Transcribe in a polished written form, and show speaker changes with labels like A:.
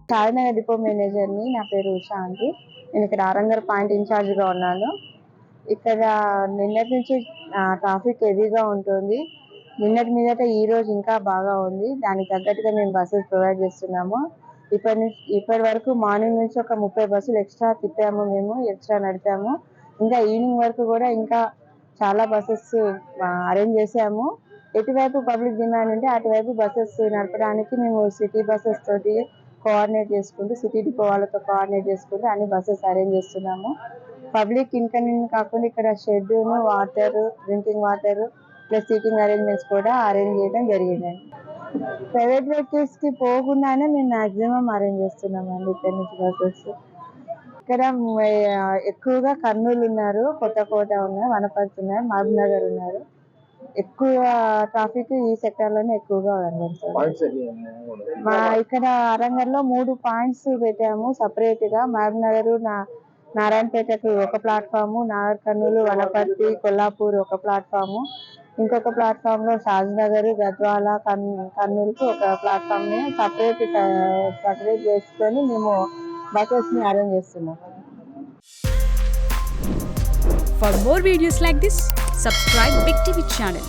A: Shadnagar depot మేనేజర్ని. నా పేరు ఉషా అండి. నేను ఇక్కడ ఆరంగర్ పాయింట్ ఇన్ఛార్జ్గా ఉన్నాను. ఇక్కడ నిన్నటి నుంచి ట్రాఫిక్ హెవీగా ఉంటుంది. నిన్నటి మీదట ఈ రోజు ఇంకా బాగా ఉంది. దానికి తగ్గట్టుగా మేము బస్సెస్ ప్రొవైడ్ చేస్తున్నాము. ఇప్పటి వరకు మార్నింగ్ నుంచి ఒక 30 బస్సులు ఎక్స్ట్రా తిప్పాము, మేము ఎక్స్ట్రా నడిపాము. ఇంకా ఈవినింగ్ వరకు కూడా ఇంకా చాలా బస్సెస్ అరేంజ్ చేసాము. ఎటువైపు పబ్లిక్ డిమాండ్ ఉంటే అటువైపు బస్సెస్ నడపడానికి మేము సిటీ బస్సెస్ తోటి కోఆర్డినేట్ చేసుకుంటూ, సిటీ డిపో వాళ్ళతో కోఆర్డినేట్ చేసుకుంటూ అన్ని బస్సెస్ అరేంజ్ చేస్తున్నాము. పబ్లిక్ ఇన్కన్వీనియన్స్ కాకుండా ఇక్కడ shed, water, drinking water plus seating arrangements కూడా అరేంజ్ చేయడం జరిగిందండి. ప్రైవేట్ వెహికల్స్ కి పోకుండానే మేము మాక్సిమం అరేంజ్ చేస్తున్నామండి ఇక్కడ నుంచి బస్సెస్. ఇక్కడ ఎక్కువగా కర్నూలు ఉన్నారు, కొత్తకోట ఉన్నారు, వనపర్తి ఉన్నారు, మహబూబ్ నగర్ ఉన్నారు. ఎక్కువ ట్రాఫిక్ ఈ సెక్టర్ లోనే ఎక్కువగా కనబడుతుంది. ఇక్కడ ఆరంగర్లో 3 పాయింట్స్ పెట్టాము సపరేట్ గా. మహబూబ్ నగర్, నారాయణపేటకు ఒక ప్లాట్ఫాము, నాగర్ కర్నూలు, వనపర్తి, కొల్లాపూర్ ఒక ప్లాట్ఫాము, ఇంకొక ప్లాట్ఫామ్ లో షాద్నగర్, గద్వాల, కర్నూలుకు ఒక ప్లాట్ఫామ్ ని సపరేట్ చేసుకొని మేము బసెస్ ని అరేంజ్ చేస్తున్నాం.
B: For more videos like this, subscribe Big TV channel.